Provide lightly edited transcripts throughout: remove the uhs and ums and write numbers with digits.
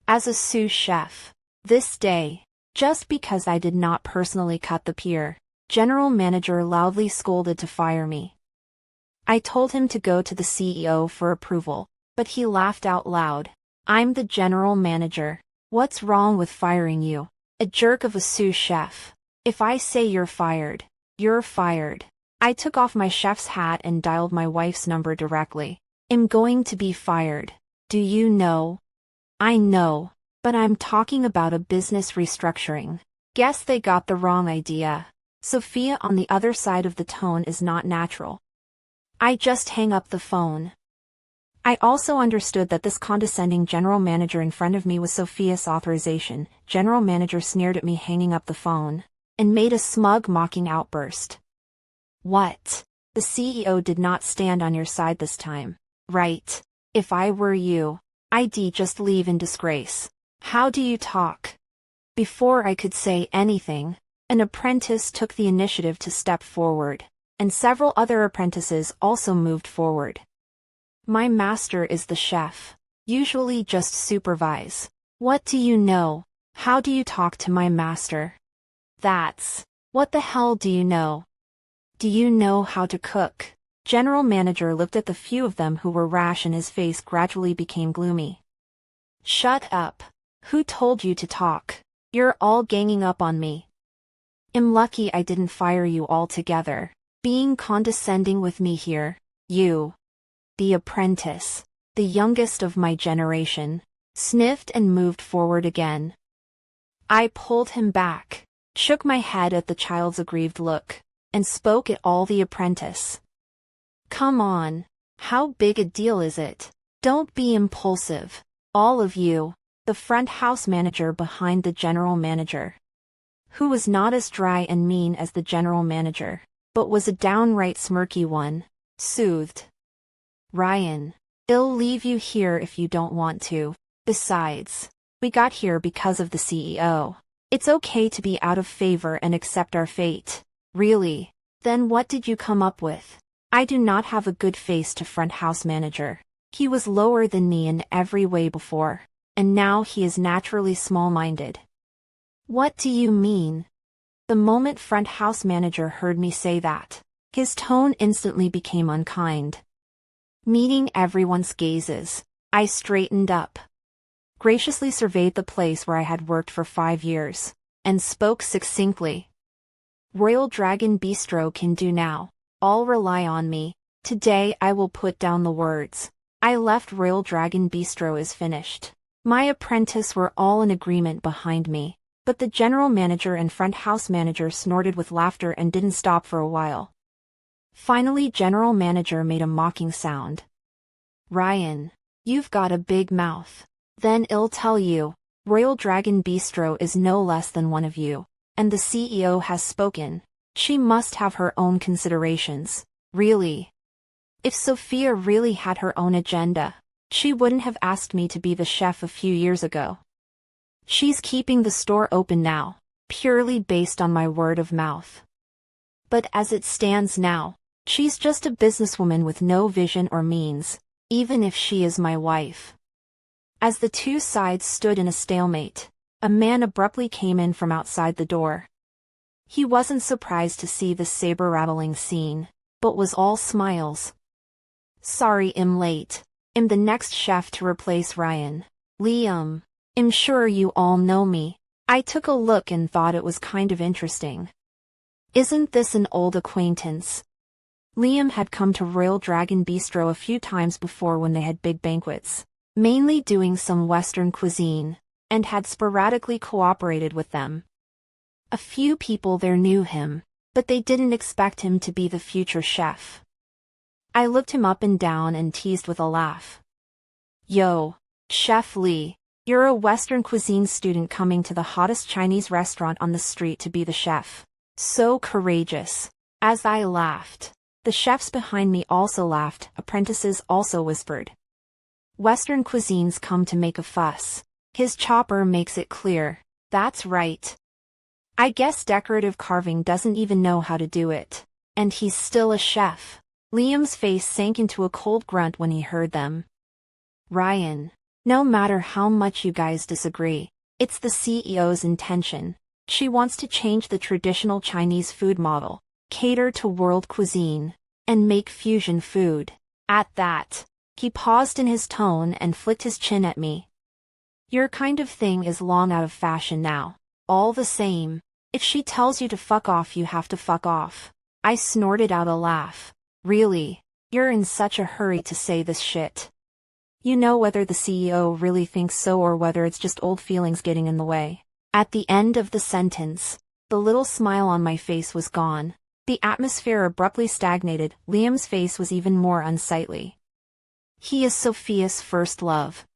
as a sous chef. This day, just because I did not personally cut the pier, general manager loudly scolded to fire me. I told him to go to the CEO for approval, but he laughed out loud. I'm the general manager. What's wrong with firing you? A jerk of a sous chef. If I say you're fired, you're fired. I took off my chef's hat and dialed my wife's number directly. I'm going to be fired. Do you know? I know, but I'm talking about a business restructuring. Guess they got the wrong idea. Sophia on the other side of the tone is not natural. I just hang up the phone. I also understood that this condescending general manager in front of me was Sophia's authorization. General manager sneered at me hanging up the phone, and made a smug mocking outburst. What? The CEO did not stand on your side this time, right? If I were you, I'd just leave in disgrace. How do you talk? Before I could say anything, an apprentice took the initiative to step forward, and several other apprentices also moved forward. My master is the chef. Usually just supervise. What do you know? How do you talk to my master? What the hell do you know? Do you know how to cook? General manager looked at the few of them who were rash and his face gradually became gloomy. Shut up. Who told you to talk? You're all ganging up on me. I'm lucky I didn't fire you altogether. Being condescending with me here, you. The apprentice, the youngest of my generation, sniffed and moved forward again. I pulled him back, shook my head at the child's aggrieved look, and spoke at all the apprentice. Come on, how big a deal is it? Don't be impulsive, all of you. The front house manager behind the general manager, who was not as dry and mean as the general manager, but was a downright smirky one, soothed. Ryan, I'll leave you here if you don't want to. Besides, we got here because of the CEO. It's okay to be out of favor and accept our fate. Really? Then what did you come up with? I do not have a good face to front house manager. He was lower than me in every way before, and now he is naturally small-minded. What do you mean? The moment front house manager heard me say that, his tone instantly became unkind. Meeting everyone's gazes, I straightened up, graciously surveyed the place where I had worked for 5 years, and spoke succinctly. Royal Dragon Bistro can do now. All rely on me. Today I will put down the words. I left Royal Dragon Bistro is finished. My apprentice were all in agreement behind me, but the general manager and front house manager snorted with laughter and didn't stop for a while. Finally, general manager made a mocking sound. Ryan, you've got a big mouth. Then I'll tell you, Royal Dragon Bistro is no less than one of you, and the CEO has spoken. She must have her own considerations, really. If Sophia really had her own agenda, she wouldn't have asked me to be the chef a few years ago. She's keeping the store open now, purely based on my word of mouth. But as it stands now, she's just a businesswoman with no vision or means, even if she is my wife. As the two sides stood in a stalemate, a man abruptly came in from outside the door. He wasn't surprised to see the saber-rattling scene, but was all smiles. Sorry I'm late. I'm the next chef to replace Ryan. Liam. I'm sure you all know me. I took a look and thought it was kind of interesting. Isn't this an old acquaintance? Liam had come to Royal Dragon Bistro a few times before when they had big banquets, mainly doing some Western cuisine, and had sporadically cooperated with them. A few people there knew him, but they didn't expect him to be the future chef. I looked him up and down and teased with a laugh. Yo, Chef Lee, you're a Western cuisine student coming to the hottest Chinese restaurant on the street to be the chef. So courageous. As I laughed, the chefs behind me also laughed, apprentices also whispered. Western cuisines come to make a fuss. His chopper makes it clear. That's right. I guess decorative carving doesn't even know how to do it. And he's still a chef. Liam's face sank into a cold grunt when he heard them. Ryan, No matter how much you guys disagree, it's the CEO's intention. She wants to change the traditional Chinese food model, cater to world cuisine, and make fusion food. At that, he paused in his tone and flicked his chin at me. Your kind of thing is long out of fashion now. All the same, if she tells you to fuck off, you have to fuck off. I snorted out a laugh. Really? You're in such a hurry to say this shit. You know whether the CEO really thinks so or whether it's just old feelings getting in the way. At the end of the sentence, the little smile on my face was gone. The atmosphere abruptly stagnated. Liam's face was even more unsightly. He is Sophia's first love.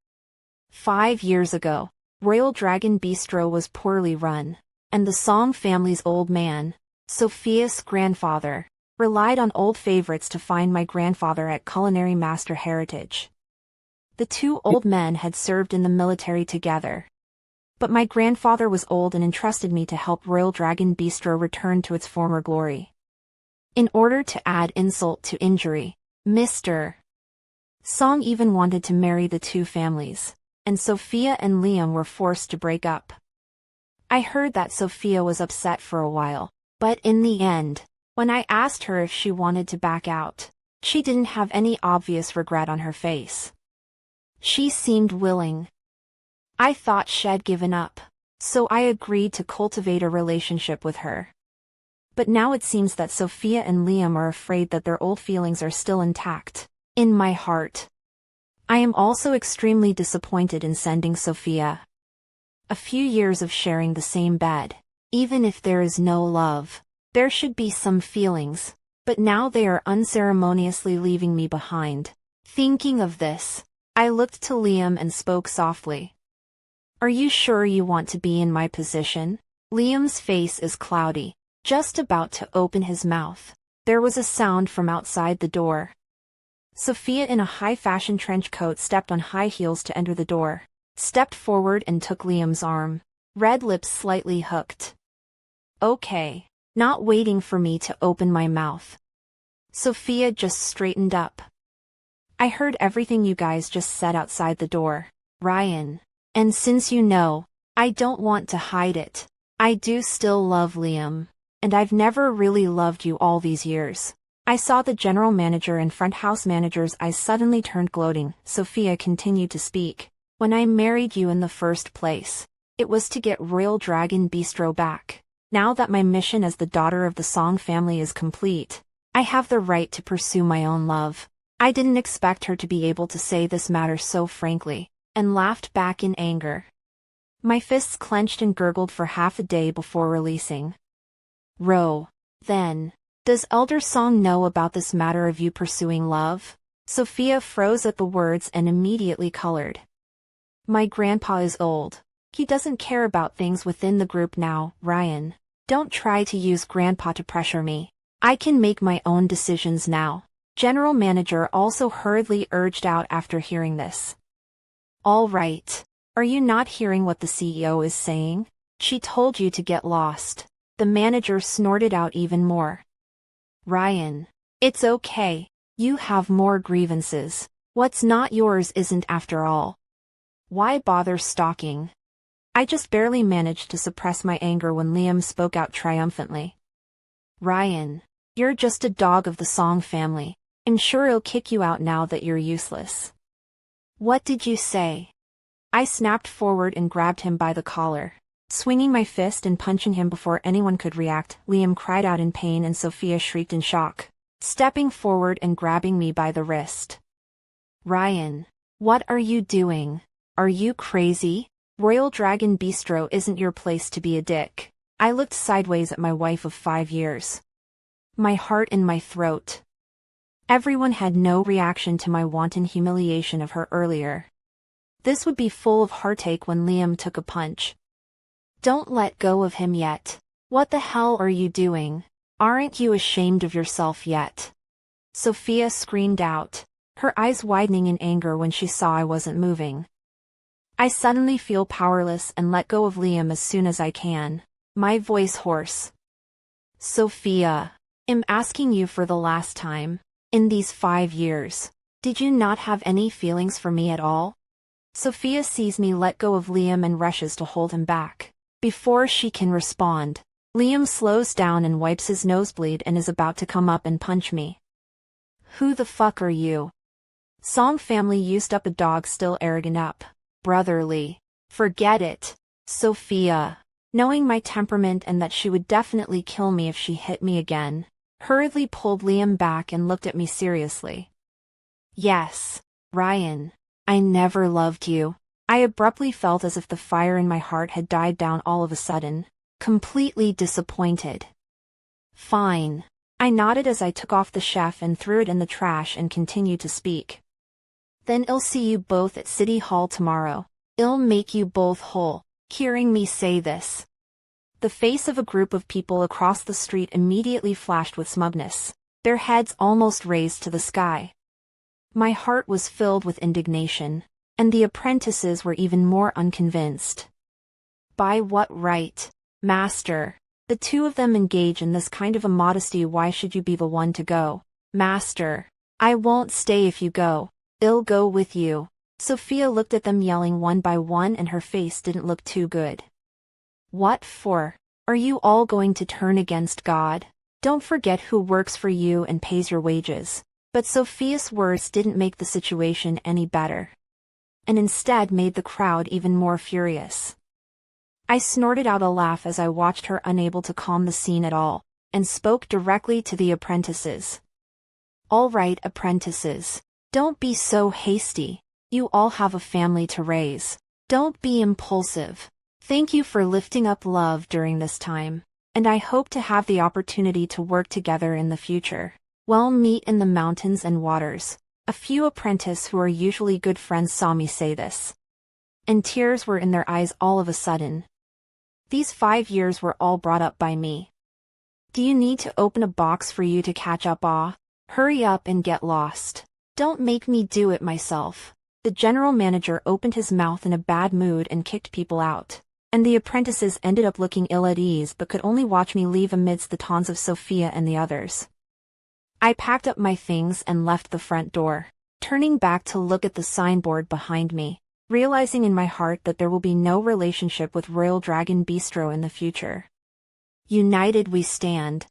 5 years ago, Royal Dragon Bistro was poorly run, and the Song family's old man, Sophia's grandfather, relied on old favorites to find my grandfather at Culinary Master Heritage. The two old men had served in the military together. But my grandfather was old and entrusted me to help Royal Dragon Bistro return to its former glory. In order to add insult to injury, Mr. Song even wanted to marry the two families, and Sophia and Liam were forced to break up. I heard that Sophia was upset for a while, but in the end, when I asked her if she wanted to back out, she didn't have any obvious regret on her face. She seemed willing. I thought she'd given up, so I agreed to cultivate a relationship with her. But now it seems that Sophia and Liam are afraid that their old feelings are still intact. In my heart, I am also extremely disappointed in sending Sophia. A few years of sharing the same bed, even if there is no love, there should be some feelings, but now they are unceremoniously leaving me behind. Thinking of this, I looked to Liam and spoke softly. Are you sure you want to be in my position? Liam's face is cloudy, just about to open his mouth. There was a sound from outside the door. Sophia in a high-fashion trench coat stepped on high heels to enter the door, stepped forward and took Liam's arm, red lips slightly hooked. Okay, not waiting for me to open my mouth. Sophia just straightened up. I heard everything you guys just said outside the door, Ryan. And since you know, I don't want to hide it. I do still love Liam, and I've never really loved you all these years. I saw the general manager and front house manager's eyes suddenly turned gloating. Sophia continued to speak. When I married you in the first place, it was to get Royal Dragon Bistro back. Now that my mission as the daughter of the Song family is complete, I have the right to pursue my own love. I didn't expect her to be able to say this matter so frankly, and laughed back in anger. My fists clenched and gurgled for half a day before releasing. Then, does Elder Song know about this matter of you pursuing love? Sophia froze at the words and immediately colored. My grandpa is old. He doesn't care about things within the group now, Ryan. Don't try to use grandpa to pressure me. I can make my own decisions now. General manager also hurriedly urged out after hearing this. All right. Are you not hearing what the CEO is saying? She told you to get lost. The manager snorted out even more. Ryan. It's okay. You have more grievances. What's not yours isn't after all. Why bother stalking? I just barely managed to suppress my anger when Liam spoke out triumphantly. Ryan. You're just a dog of the Song family. I'm sure he'll kick you out now that you're useless. What did you say? I snapped forward and grabbed him by the collar. Swinging my fist and punching him before anyone could react, Liam cried out in pain and Sophia shrieked in shock, stepping forward and grabbing me by the wrist. Ryan, what are you doing? Are you crazy? Royal Dragon Bistro isn't your place to be a dick. I looked sideways at my wife of 5 years. My heart in my throat. Everyone had no reaction to my wanton humiliation of her earlier. This would be full of heartache when Liam took a punch. Don't let go of him yet. What the hell are you doing? Aren't you ashamed of yourself yet? Sophia screamed out, her eyes widening in anger when she saw I wasn't moving. I suddenly feel powerless and let go of Liam as soon as I can, my voice hoarse. Sophia, I'm asking you for the last time. In these 5 years, did you not have any feelings for me at all? Sophia sees me let go of Liam and rushes to hold him back. Before she can respond, Liam slows down and wipes his nosebleed and is about to come up and punch me. Who the fuck are you? Song family used up a dog still arrogant up. Brotherly. Forget it. Sophia, knowing my temperament and that she would definitely kill me if she hit me again, hurriedly pulled Liam back and looked at me seriously. Yes, Ryan. I never loved you. I abruptly felt as if the fire in my heart had died down all of a sudden, completely disappointed. Fine. I nodded as I took off the chef and threw it in the trash and continued to speak. Then I'll see you both at City Hall tomorrow. I'll make you both whole. Hearing me say this, the face of a group of people across the street immediately flashed with smugness, their heads almost raised to the sky. My heart was filled with indignation, and the apprentices were even more unconvinced. By what right, master? The two of them engage in this kind of immodesty. Why should you be the one to go? Master, I won't stay if you go. I'll go with you. Sophia looked at them yelling one by one and her face didn't look too good. What for? Are you all going to turn against God? Don't forget who works for you and pays your wages. But Sophia's words didn't make the situation any better, and instead made the crowd even more furious. I snorted out a laugh as I watched her, unable to calm the scene at all, and spoke directly to the apprentices. All right, apprentices. Don't be so hasty. You all have a family to raise. Don't be impulsive. Thank you for lifting up love during this time, and I hope to have the opportunity to work together in the future. We'll meet in the mountains and waters. A few apprentices who are usually good friends saw me say this, and tears were in their eyes all of a sudden. These 5 years were all brought up by me. Do you need to open a box for you to catch up? Hurry up and get lost. Don't make me do it myself. The general manager opened his mouth in a bad mood and kicked people out, and the apprentices ended up looking ill at ease but could only watch me leave amidst the taunts of Sophia and the others. I packed up my things and left the front door, turning back to look at the signboard behind me, realizing in my heart that there will be no relationship with Royal Dragon Bistro in the future. United we stand.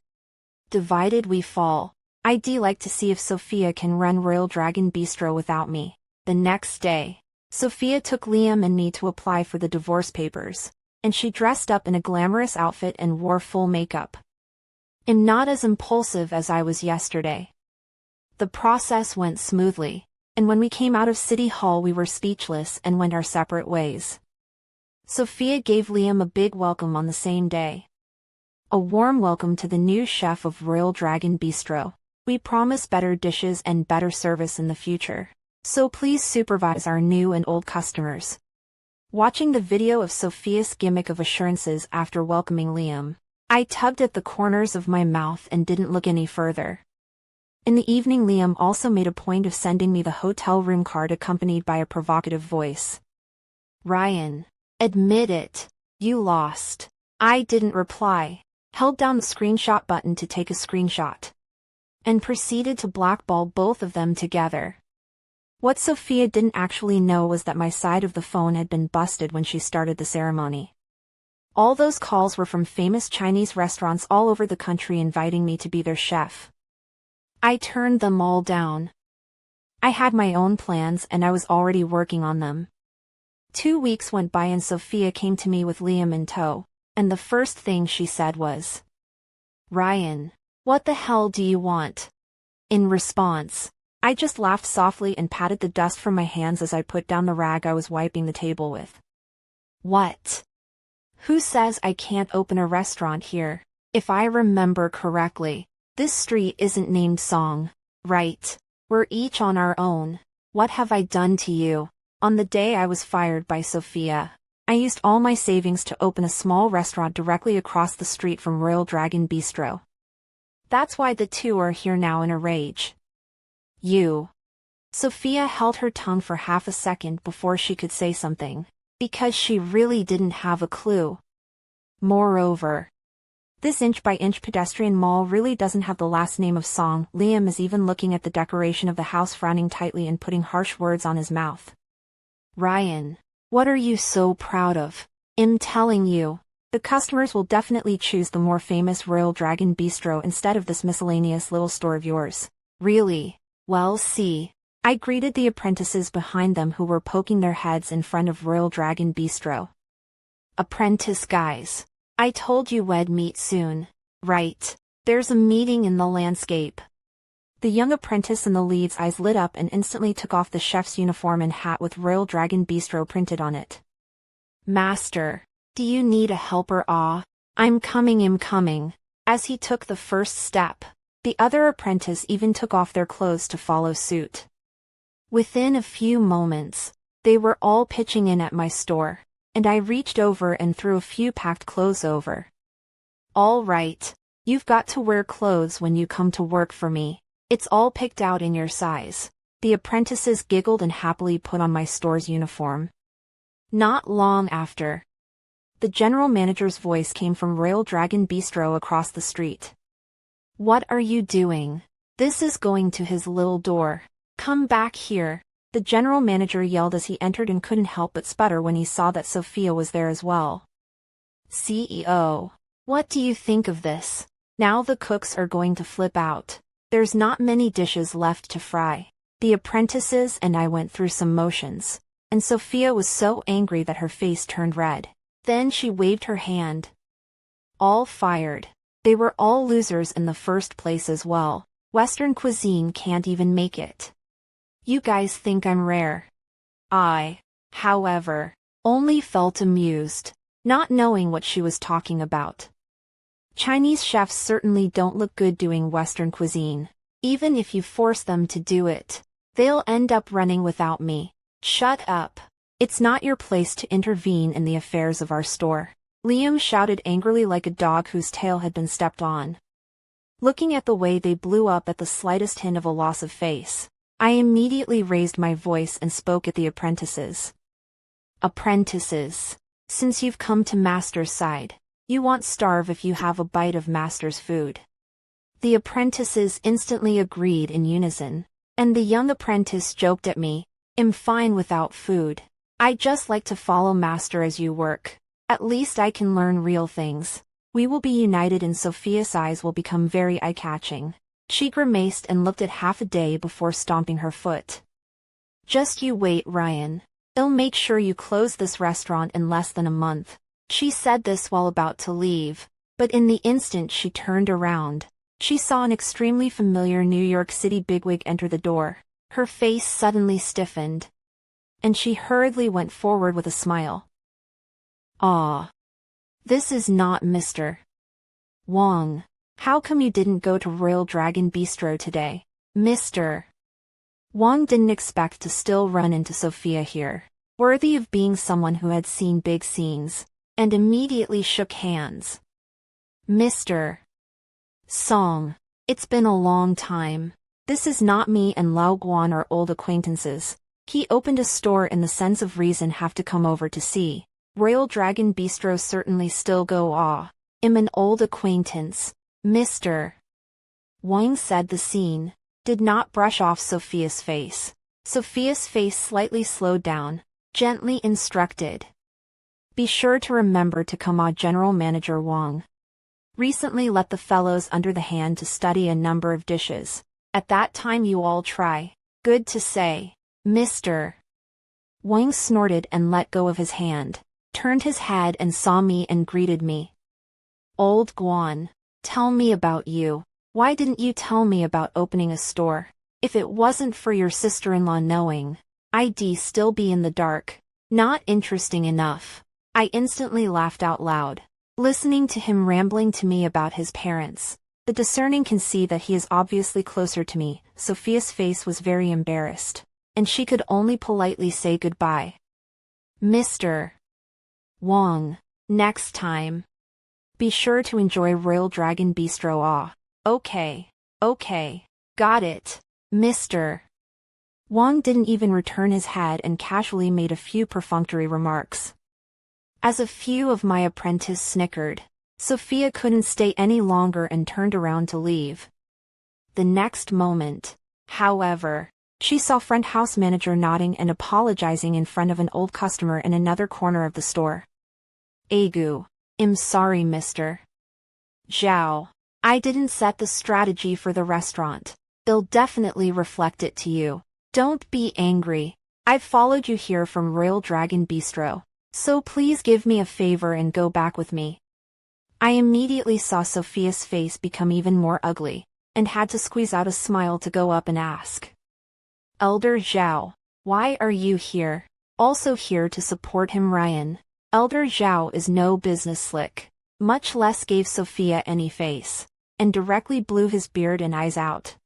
Divided we fall. I'd like to see if Sophia can run Royal Dragon Bistro without me. The next day, Sophia took Liam and me to apply for the divorce papers, and she dressed up in a glamorous outfit and wore full makeup. I'm not as impulsive as I was yesterday. The process went smoothly, and when we came out of City Hall we were speechless and went our separate ways. Sophia gave Liam a big welcome on the same day. A warm welcome to the new chef of Royal Dragon Bistro. We promise better dishes and better service in the future, so please supervise our new and old customers. Watching the video of Sophia's gimmick of assurances after welcoming Liam, I tugged at the corners of my mouth and didn't look any further. In the evening Liam also made a point of sending me the hotel room card accompanied by a provocative voice. Ryan, admit it. You lost. I didn't reply, held down the screenshot button to take a screenshot, and proceeded to blackball both of them together. What Sophia didn't actually know was that my side of the phone had been busted when she started the ceremony. All those calls were from famous Chinese restaurants all over the country inviting me to be their chef. I turned them all down. I had my own plans and I was already working on them. 2 weeks went by and Sophia came to me with Liam in tow, and the first thing she said was, Ryan, what the hell do you want? In response, I just laughed softly and patted the dust from my hands as I put down the rag I was wiping the table with. What? Who says I can't open a restaurant here? If I remember correctly, this street isn't named Song, right? We're each on our own. What have I done to you? On the day I was fired by Sophia, I used all my savings to open a small restaurant directly across the street from Royal Dragon Bistro. That's why the two are here now in a rage. You. Sophia held her tongue for half a second before she could say something, because she really didn't have a clue. Moreover, this inch-by-inch pedestrian mall really doesn't have the last name of Song. Liam is even looking at the decoration of the house, frowning tightly and putting harsh words on his mouth. Ryan, what are you so proud of? I'm telling you, the customers will definitely choose the more famous Royal Dragon Bistro instead of this miscellaneous little store of yours. Really? Well, see. I greeted the apprentices behind them who were poking their heads in front of Royal Dragon Bistro. Apprentice guys. I told you we'd meet soon. Right. There's a meeting in the landscape. The young apprentice in the lead's eyes lit up and instantly took off the chef's uniform and hat with Royal Dragon Bistro printed on it. Master, do you need a helper? I'm coming. As he took the first step, the other apprentice even took off their clothes to follow suit. Within a few moments, they were all pitching in at my store, and I reached over and threw a few packed clothes over. All right, you've got to wear clothes when you come to work for me. It's all picked out in your size. The apprentices giggled and happily put on my store's uniform. Not long after, the general manager's voice came from Royal Dragon Bistro across the street. What are you doing? This is going to his little door. Come back here. The general manager yelled as he entered and couldn't help but sputter when he saw that Sophia was there as well. CEO, what do you think of this? Now the cooks are going to flip out. There's not many dishes left to fry. The apprentices and I went through some motions, and Sophia was so angry that her face turned red. Then she waved her hand. All fired. They were all losers in the first place as well. Western cuisine can't even make it. You guys think I'm rare. I, however, only felt amused, not knowing what she was talking about. Chinese chefs certainly don't look good doing Western cuisine. Even if you force them to do it, they'll end up running without me. Shut up. It's not your place to intervene in the affairs of our store. Liam shouted angrily like a dog whose tail had been stepped on. Looking at the way they blew up at the slightest hint of a loss of face, I immediately raised my voice and spoke at the apprentices. Apprentices, since you've come to Master's side, you won't starve if you have a bite of Master's food. The apprentices instantly agreed in unison, and the young apprentice joked at me, I'm fine without food. I just like to follow Master as you work. At least I can learn real things. We will be united and Sophia's eyes will become very eye-catching. She grimaced and looked at half a day before stomping her foot. Just you wait, Ryan. I'll make sure you close this restaurant in less than a month. She said this while about to leave, but in the instant she turned around, she saw an extremely familiar New York City bigwig enter the door. Her face suddenly stiffened, and she hurriedly went forward with a smile. This is not Mr. Wong. How come you didn't go to Royal Dragon Bistro today? Mr. Wong didn't expect to still run into Sophia here, worthy of being someone who had seen big scenes, and immediately shook hands. Mr. Song, it's been a long time. This is not me and Lao Guan are old acquaintances. He opened a store in the sense of reason have to come over to see. Royal Dragon Bistro certainly still go I'm an old acquaintance. Mr. Wang said the scene did not brush off Sophia's face. Sophia's face slightly slowed down, gently instructed. Be sure to remember to come General Manager Wang recently let the fellows under the hand to study a number of dishes. At that time you all try. Good to say. Mr. Wang snorted and let go of his hand, turned his head and saw me and greeted me. Old Guan, tell me about you. Why didn't you tell me about opening a store? If it wasn't for your sister-in-law knowing, I'd still be in the dark. Not interesting enough. I instantly laughed out loud, listening to him rambling to me about his parents. The discerning can see that he is obviously closer to me. Sophia's face was very embarrassed, and she could only politely say goodbye. Mr. Wong, next time, be sure to enjoy Royal Dragon Bistro. Okay, got it. Mr. Wong didn't even return his head and casually made a few perfunctory remarks. As a few of my apprentices snickered, Sophia couldn't stay any longer and turned around to leave. The next moment, however, She saw front house manager nodding and apologizing in front of an old customer in another corner of the store. Agu. I'm sorry, Mr. Zhao. I didn't set the strategy for the restaurant. They'll definitely reflect it to you. Don't be angry. I've followed you here from Royal Dragon Bistro, so please give me a favor and go back with me. I immediately saw Sophia's face become even more ugly, and had to squeeze out a smile to go up and ask. Elder Zhao, why are you here? Also here to support him, Ryan. Elder Zhao is no business slick, much less gave Sophia any face, and directly blew his beard and eyes out.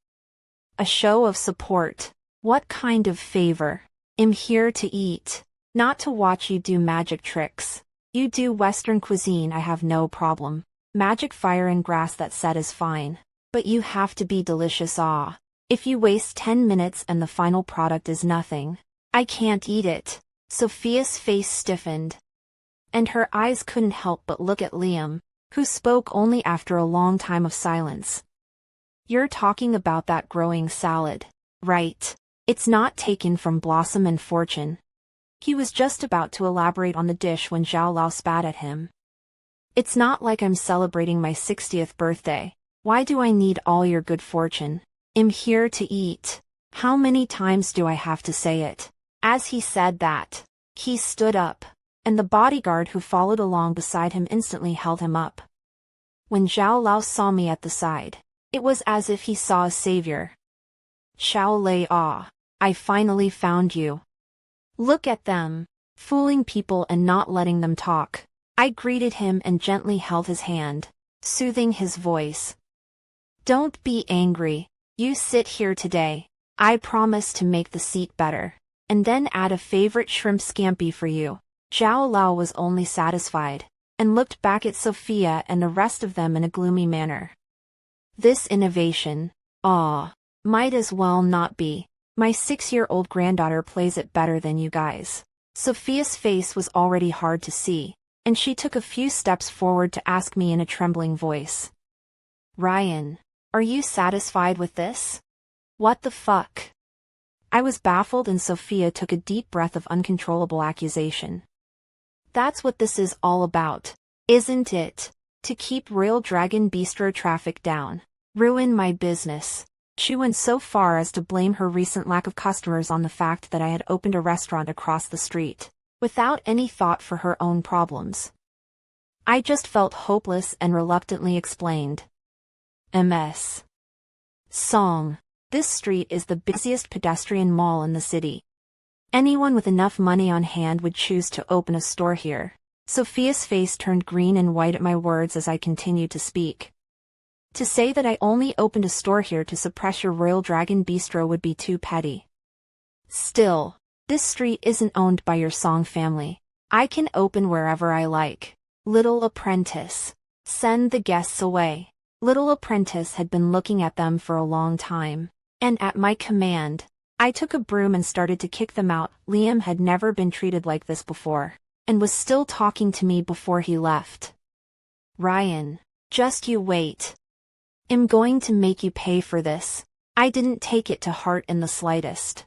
A show of support. What kind of favor? I'm here to eat, not to watch you do magic tricks. You do Western cuisine, I have no problem. Magic fire and grass, that set is fine. But you have to be delicious. If you waste 10 minutes and the final product is nothing, I can't eat it. Sophia's face stiffened, and her eyes couldn't help but look at Liam, who spoke only after a long time of silence. You're talking about that growing salad, right? It's not taken from Blossom and Fortune. He was just about to elaborate on the dish when Zhao Lao spat at him. It's not like I'm celebrating my 60th birthday. Why do I need all your good fortune? I'm here to eat. How many times do I have to say it? As he said that, he stood up, and the bodyguard who followed along beside him instantly held him up. When Zhao Lao saw me at the side, it was as if he saw a savior. Xiao Lei, I finally found you. Look at them, fooling people and not letting them talk. I greeted him and gently held his hand, soothing his voice. Don't be angry. You sit here today. I promise to make the seat better, and then add a favorite shrimp scampi for you. Zhao Lao was only satisfied, and looked back at Sophia and the rest of them in a gloomy manner. This innovation, might as well not be. My 6-year-old granddaughter plays it better than you guys. Sophia's face was already hard to see, and she took a few steps forward to ask me in a trembling voice. Ryan, are you satisfied with this? What the fuck? I was baffled and Sophia took a deep breath of uncontrollable accusation. That's what this is all about, isn't it? To keep Royal Dragon Bistro traffic down. Ruin my business. She went so far as to blame her recent lack of customers on the fact that I had opened a restaurant across the street, without any thought for her own problems. I just felt hopeless and reluctantly explained. MS. Song. This street is the busiest pedestrian mall in the city. Anyone with enough money on hand would choose to open a store here. Sophia's face turned green and white at my words as I continued to speak. To say that I only opened a store here to suppress your Royal Dragon Bistro would be too petty. Still, this street isn't owned by your Song family. I can open wherever I like. Little apprentice. Send the guests away. Little apprentice had been looking at them for a long time, and at my command, I took a broom and started to kick them out. Liam had never been treated like this before, and was still talking to me before he left. Ryan, just you wait. I'm going to make you pay for this. I didn't take it to heart in the slightest.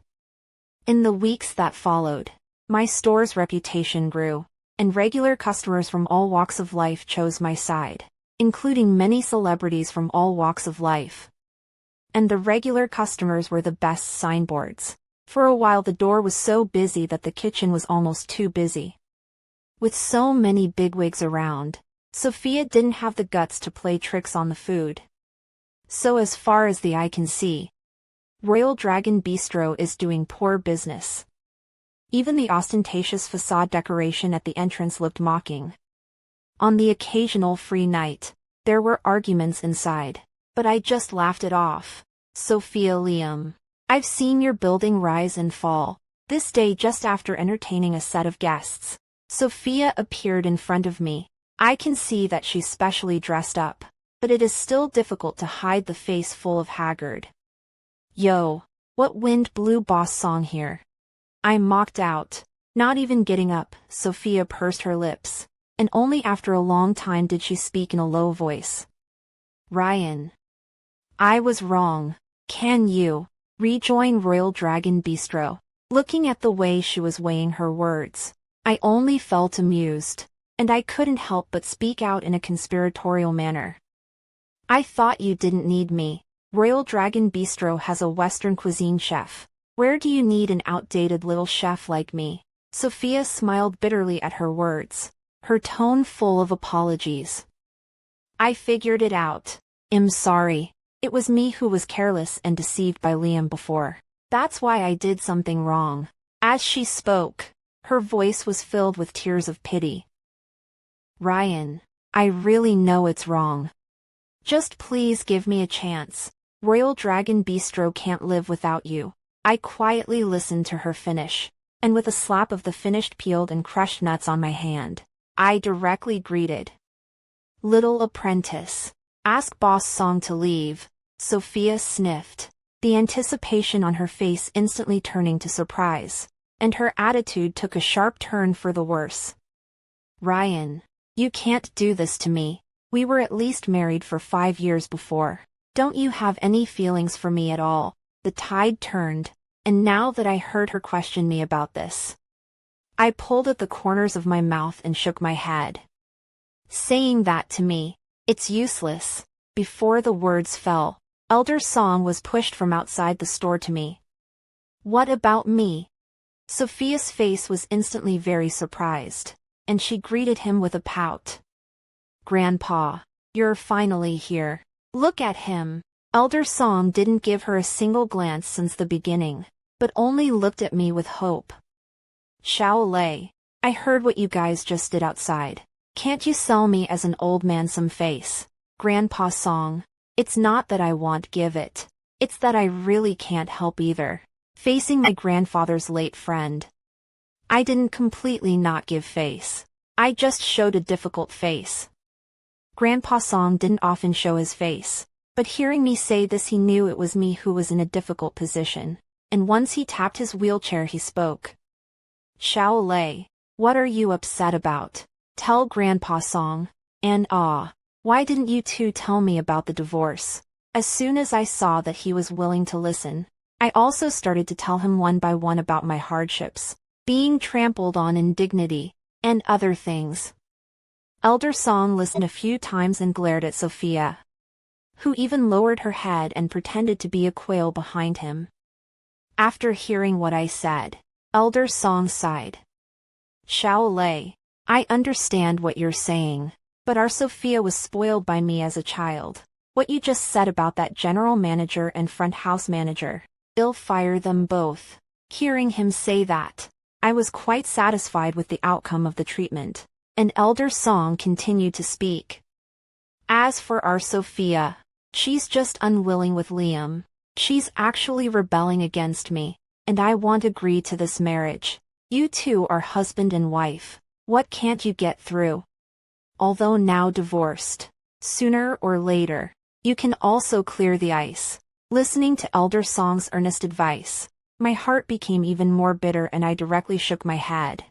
In the weeks that followed, my store's reputation grew, and regular customers from all walks of life chose my side, including many celebrities from all walks of life. And the regular customers were the best signboards. For a while the door was so busy that the kitchen was almost too busy. With so many bigwigs around, Sophia didn't have the guts to play tricks on the food. So as far as the eye can see, Royal Dragon Bistro is doing poor business. Even the ostentatious facade decoration at the entrance looked mocking. On the occasional free night, there were arguments inside, but I just laughed it off. Sophia, Liam, I've seen your building rise and fall. This day, just after entertaining a set of guests, Sophia appeared in front of me. I can see that she's specially dressed up, but it is still difficult to hide the face full of haggard. Yo, what wind blew boss song here? I mocked out, not even getting up. Sophia pursed her lips, and only after a long time did she speak in a low voice. Ryan. I was wrong. Can you Rejoin Royal Dragon Bistro. Looking at the way she was weighing her words, I only felt amused, and I couldn't help but speak out in a conspiratorial manner. I thought you didn't need me. Royal Dragon Bistro has a Western cuisine chef. Where do you need an outdated little chef like me? Sophia smiled bitterly at her words, her tone full of apologies. I figured it out. I'm sorry. It was me who was careless and deceived by Liam before. That's why I did something wrong. As she spoke, her voice was filled with tears of pity. Ryan, I really know it's wrong. Just please give me a chance. Royal Dragon Bistro can't live without you. I quietly listened to her finish, and with a slap of the finished peeled and crushed nuts on my hand, I directly greeted. Little apprentice. Ask Boss Song to leave. Sophia sniffed, the anticipation on her face instantly turning to surprise, and her attitude took a sharp turn for the worse. Ryan, you can't do this to me. We were at least married for 5 years before. Don't you have any feelings for me at all? The tide turned, and now that I heard her question me about this, I pulled at the corners of my mouth and shook my head. Saying that to me, it's useless. Before the words fell, Elder Song was pushed from outside the store to me. What about me? Sophia's face was instantly very surprised, and she greeted him with a pout. Grandpa, you're finally here. Look at him. Elder Song didn't give her a single glance since the beginning, but only looked at me with hope. Shaolei, I heard what you guys just did outside. Can't you sell me as an old man some face? Grandpa Song, it's not that I won't give it. It's that I really can't help either. Facing my grandfather's late friend. I didn't completely not give face. I just showed a difficult face. Grandpa Song didn't often show his face, but hearing me say this he knew it was me who was in a difficult position, and once he tapped his wheelchair he spoke. Shaolei, what are you upset about? Tell Grandpa Song. And why didn't you two tell me about the divorce? As soon as I saw that he was willing to listen, I also started to tell him one by one about my hardships, being trampled on in dignity, and other things. Elder Song listened a few times and glared at Sophia, who even lowered her head and pretended to be a quail behind him. After hearing what I said, Elder Song sighed. Shaolei, I understand what you're saying, but our Sophia was spoiled by me as a child. What you just said about that general manager and front house manager, I'll fire them both. Hearing him say that, I was quite satisfied with the outcome of the treatment, and Elder Song continued to speak. As for our Sophia, she's just unwilling with Liam. She's actually rebelling against me, and I won't agree to this marriage. You two are husband and wife. What can't you get through? Although now divorced, sooner or later, you can also clear the ice. Listening to Elder Song's earnest advice, my heart became even more bitter and I directly shook my head.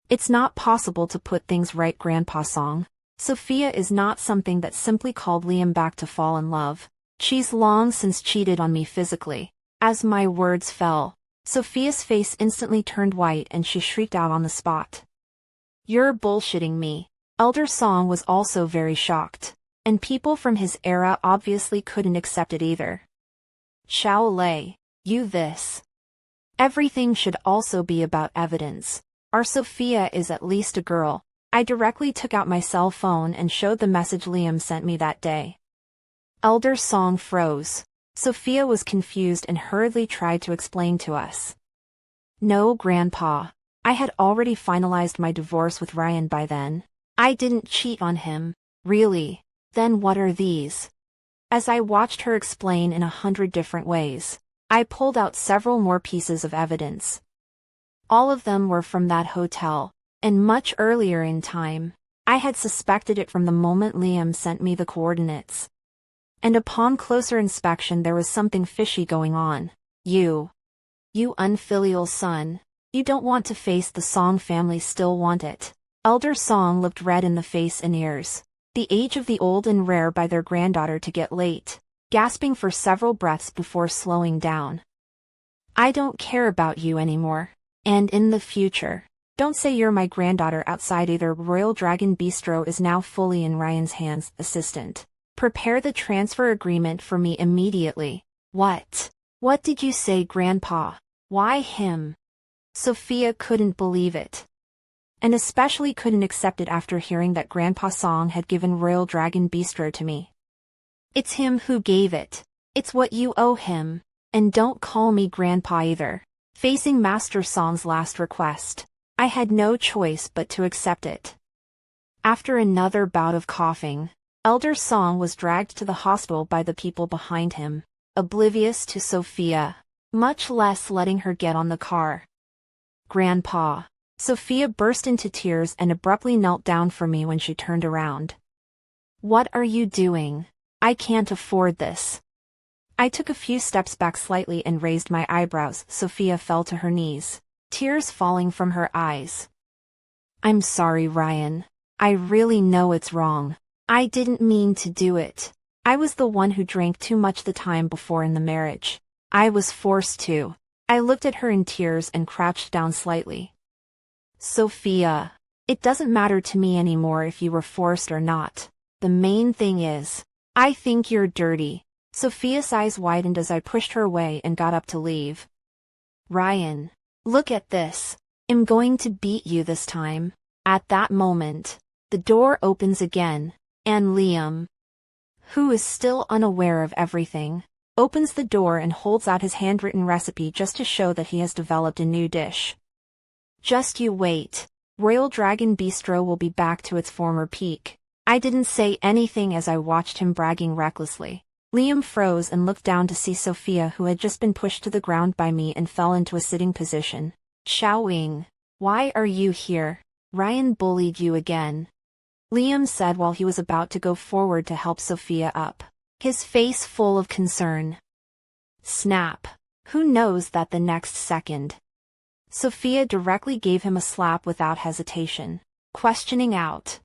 It's not possible to put things right, Grandpa Song. Sophia is not something that simply called Liam back to fall in love. She's long since cheated on me physically. As my words fell, Sophia's face instantly turned white and she shrieked out on the spot. You're bullshitting me. Elder Song was also very shocked, and people from his era obviously couldn't accept it either. Shaolei, you this. Everything should also be about evidence. Our Sophia is at least a girl. I directly took out my cell phone and showed the message Liam sent me that day. Elder Song froze. Sophia was confused and hurriedly tried to explain to us. No, Grandpa. I had already finalized my divorce with Ryan by then. I didn't cheat on him. Really? Then what are these? As I watched her explain in 100 different ways, I pulled out several more pieces of evidence. All of them were from that hotel, and much earlier in time. I had suspected it from the moment Liam sent me the coordinates. And upon closer inspection there was something fishy going on. You unfilial son. You don't want to face the Song family, still want it. Elder Song looked red in the face and ears. The age of the old and rare by their granddaughter to get late. gasping for several breaths before slowing down. I don't care about you anymore. And in the future, don't say you're my granddaughter outside either. Royal Dragon Bistro is now fully in Ryan's hands. Assistant, prepare the transfer agreement for me immediately. What? What did you say, Grandpa? Why him? Sophia couldn't believe it. And especially couldn't accept it after hearing that Grandpa Song had given Royal Dragon Bistro to me. It's him who gave it. It's what you owe him. And don't call me Grandpa either. Facing Master Song's last request, I had no choice but to accept it. After another bout of coughing, Elder Song was dragged to the hospital by the people behind him, oblivious to Sophia, much less letting her get on the car. Grandpa. Sophia burst into tears and abruptly knelt down for me when she turned around. What are you doing? I can't afford this. I took a few steps back slightly and raised my eyebrows. Sophia fell to her knees, tears falling from her eyes. I'm sorry, Ryan. I really know it's wrong. I didn't mean to do it. I was the one who drank too much the time before in the marriage. I was forced to. I looked at her in tears and crouched down slightly. Sophia, it doesn't matter to me anymore if you were forced or not. The main thing is, I think you're dirty. Sophia's eyes widened as I pushed her away and got up to leave. Ryan, look at this. I'm going to beat you this time. At that moment, the door opens again, and Liam, who is still unaware of everything, opens the door and holds out his handwritten recipe just to show that he has developed a new dish. Just you wait. Royal Dragon Bistro will be back to its former peak. I didn't say anything as I watched him bragging recklessly. Liam froze and looked down to see Sophia, who had just been pushed to the ground by me and fell into a sitting position. Xiaowing, why are you here? Ryan bullied you again, Liam said while he was about to go forward to help Sophia up, his face full of concern. Snap. Who knows that the next second, Sophia directly gave him a slap without hesitation, questioning out.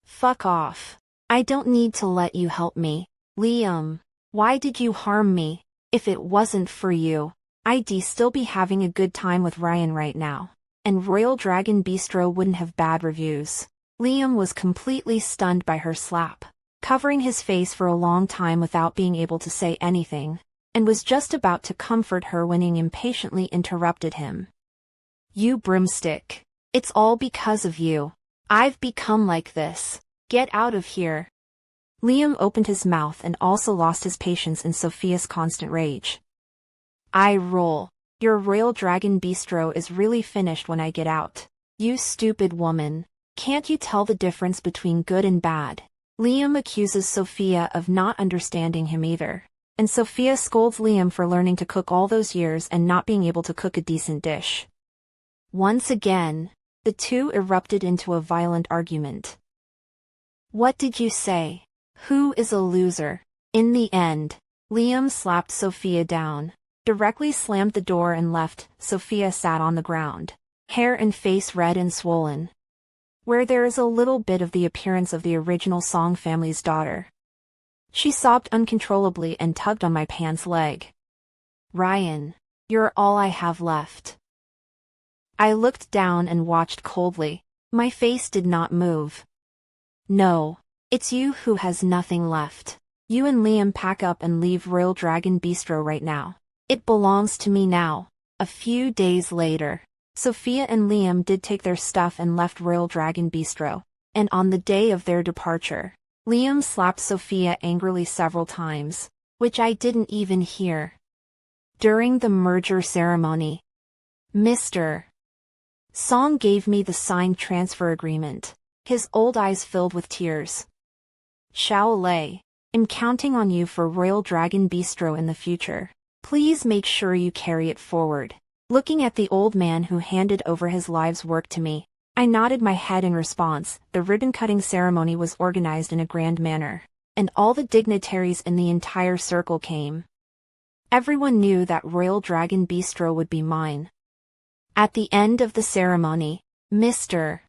Fuck off. I don't need to let you help me. Liam, why did you harm me? If it wasn't for you, I'd still be having a good time with Ryan right now, and Royal Dragon Bistro wouldn't have bad reviews. Liam was completely stunned by her slap, covering his face for a long time without being able to say anything, and was just about to comfort her when he impatiently interrupted him. You broomstick. It's all because of you. I've become like this. Get out of here. Liam opened his mouth and also lost his patience in Sophia's constant rage. I roll. Your Royal Dragon Bistro is really finished when I get out. You stupid woman. Can't you tell the difference between good and bad? Liam accuses Sophia of not understanding him either, and Sophia scolds Liam for learning to cook all those years and not being able to cook a decent dish. Once again, the two erupted into a violent argument. What did you say? Who is a loser? In the end, Liam slapped Sophia down, directly slammed the door and left. Sophia sat on the ground, hair and face red and swollen, where there is a little bit of the appearance of the original Song family's daughter. She sobbed uncontrollably and tugged on my pants leg. Ryan, you're all I have left. I looked down and watched coldly. My face did not move. No, it's you who has nothing left. You and Liam pack up and leave Royal Dragon Bistro right now. It belongs to me now. A few days later, Sophia and Liam did take their stuff and left Royal Dragon Bistro, and on the day of their departure, Liam slapped Sophia angrily several times, which I didn't even hear. During the merger ceremony, Mr. Song gave me the signed transfer agreement, his old eyes filled with tears. Xiao, I'm counting on you for Royal Dragon Bistro in the future. Please make sure you carry it forward. Looking at the old man who handed over his life's work to me, I nodded my head in response. The ribbon-cutting ceremony was organized in a grand manner, and all the dignitaries in the entire circle came. Everyone knew that Royal Dragon Bistro would be mine. At the end of the ceremony, Mr.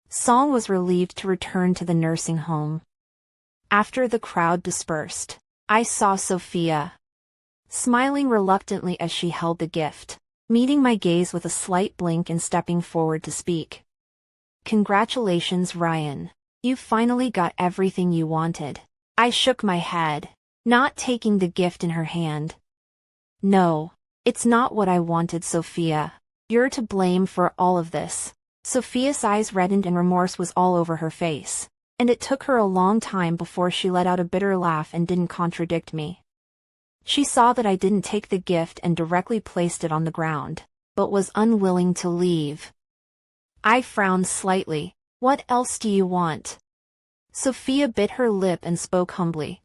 Song was relieved to return to the nursing home. After the crowd dispersed, I saw Sophia smiling reluctantly as she held the gift, meeting my gaze with a slight blink and stepping forward to speak. Congratulations, Ryan. You finally got everything you wanted. I shook my head, not taking the gift in her hand. No, it's not what I wanted, Sophia. You're to blame for all of this. Sophia's eyes reddened and remorse was all over her face, and it took her a long time before she let out a bitter laugh and didn't contradict me. She saw that I didn't take the gift and directly placed it on the ground, but was unwilling to leave. I frowned slightly. What else do you want? Sophia bit her lip and spoke humbly.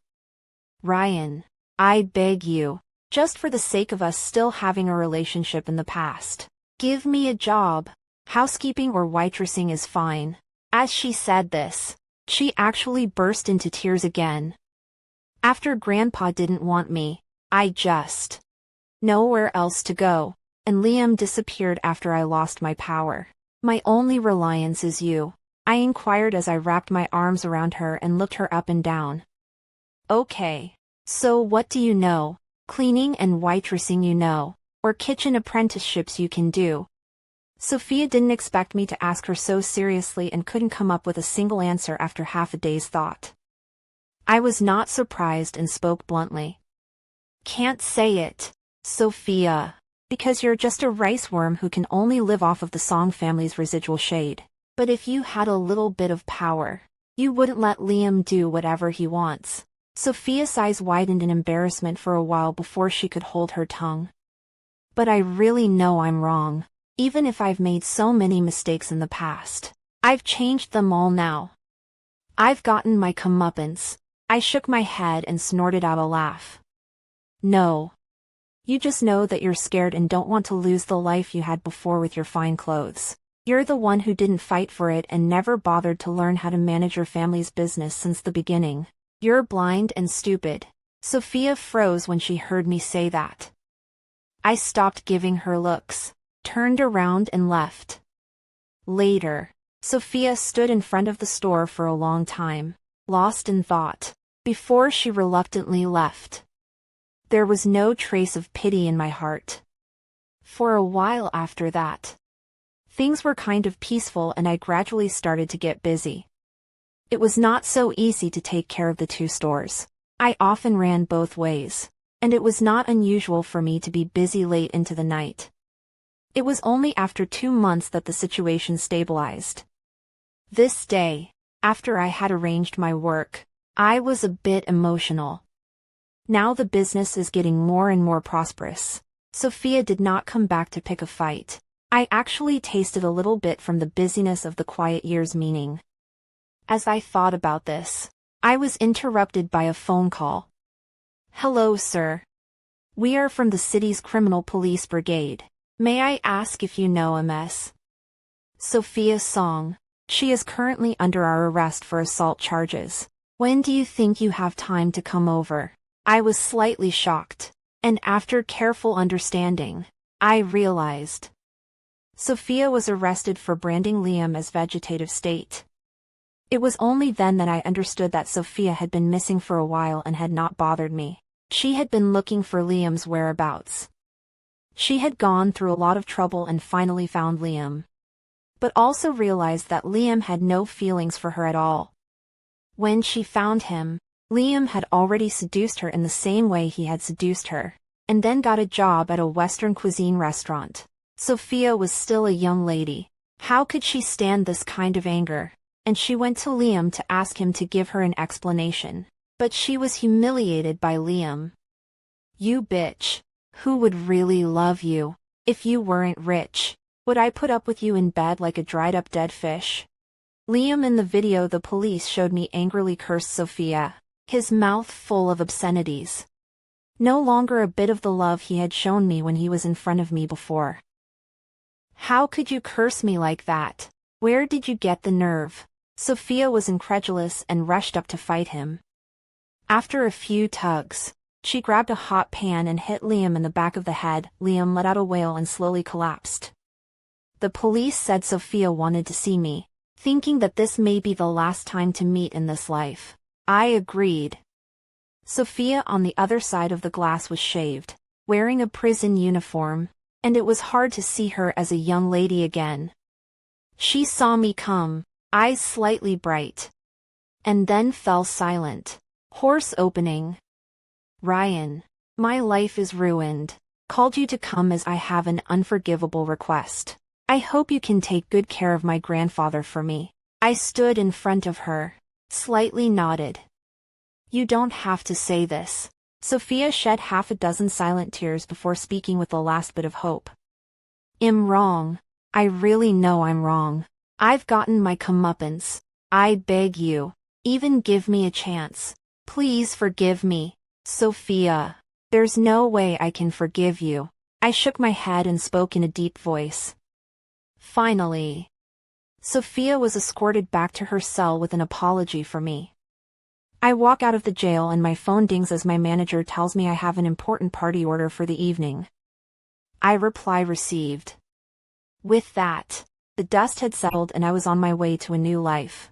Ryan, I beg you, just for the sake of us still having a relationship in the past, give me a job. Housekeeping or waitressing is fine. As she said this, she actually burst into tears again. After Grandpa didn't want me, I just nowhere else to go, and Liam disappeared after I lost my power. My only reliance is you, I inquired as I wrapped my arms around her and looked her up and down. Okay, so what do you know? Cleaning and waitressing you know, or kitchen apprenticeships you can do. Sophia didn't expect me to ask her so seriously and couldn't come up with a single answer after half a day's thought. I was not surprised and spoke bluntly. Can't say it, Sophia, because you're just a rice worm who can only live off of the Song family's residual shade. But if you had a little bit of power, you wouldn't let Liam do whatever he wants. Sophia's eyes widened in embarrassment for a while before she could hold her tongue. But I really know I'm wrong. Even if I've made so many mistakes in the past, I've changed them all now. I've gotten my comeuppance. I shook my head and snorted out a laugh. No. You just know that you're scared and don't want to lose the life you had before with your fine clothes. You're the one who didn't fight for it and never bothered to learn how to manage your family's business since the beginning. You're blind and stupid. Sophia froze when she heard me say that. I stopped giving her looks, turned around and left. Later, Sophia stood in front of the store for a long time, lost in thought, before she reluctantly left. There was no trace of pity in my heart. For a while after that, things were kind of peaceful and I gradually started to get busy. It was not so easy to take care of the two stores. I often ran both ways, and it was not unusual for me to be busy late into the night. It was only after 2 months that the situation stabilized. This day, after I had arranged my work, I was a bit emotional. Now the business is getting more and more prosperous. Sophia did not come back to pick a fight. I actually tasted a little bit from the busyness of the quiet years meaning. As I thought about this, I was interrupted by a phone call. Hello, sir. We are from the city's criminal police brigade. May I ask if you know Ms. Sophia Song? She is currently under our arrest for assault charges. When do you think you have time to come over? I was slightly shocked, and after careful understanding, I realized. Sophia was arrested for branding Liam as vegetative state. It was only then that I understood that Sophia had been missing for a while and had not bothered me. She had been looking for Liam's whereabouts. She had gone through a lot of trouble and finally found Liam. But also realized that Liam had no feelings for her at all. When she found him, Liam had already seduced her in the same way he had seduced her, and then got a job at a Western cuisine restaurant. Sophia was still a young lady. How could she stand this kind of anger? And she went to Liam to ask him to give her an explanation. But she was humiliated by Liam. You bitch. Who would really love you? If you weren't rich, would I put up with you in bed like a dried up dead fish? Liam in the video the police showed me angrily cursed Sophia, his mouth full of obscenities. No longer a bit of the love he had shown me when he was in front of me before. How could you curse me like that? Where did you get the nerve? Sophia was incredulous and rushed up to fight him. After a few tugs, she grabbed a hot pan and hit Liam in the back of the head. Liam let out a wail and slowly collapsed. The police said Sophia wanted to see me, thinking that this may be the last time to meet in this life. I agreed. Sophia on the other side of the glass was shaved, wearing a prison uniform, and it was hard to see her as a young lady again. She saw me come, eyes slightly bright, and then fell silent. Horse opening. Ryan, my life is ruined. Called you to come as I have an unforgivable request. I hope you can take good care of my grandfather for me. I stood in front of her, slightly nodded. You don't have to say this. Sophia shed half a dozen silent tears before speaking with the last bit of hope. I'm wrong. I really know I'm wrong. I've gotten my comeuppance. I beg you, even give me a chance. Please forgive me, Sophia. There's no way I can forgive you. I shook my head and spoke in a deep voice. Finally, Sophia was escorted back to her cell with an apology for me. I walk out of the jail and my phone dings as my manager tells me I have an important party order for the evening. I reply received. With that, the dust had settled and I was on my way to a new life.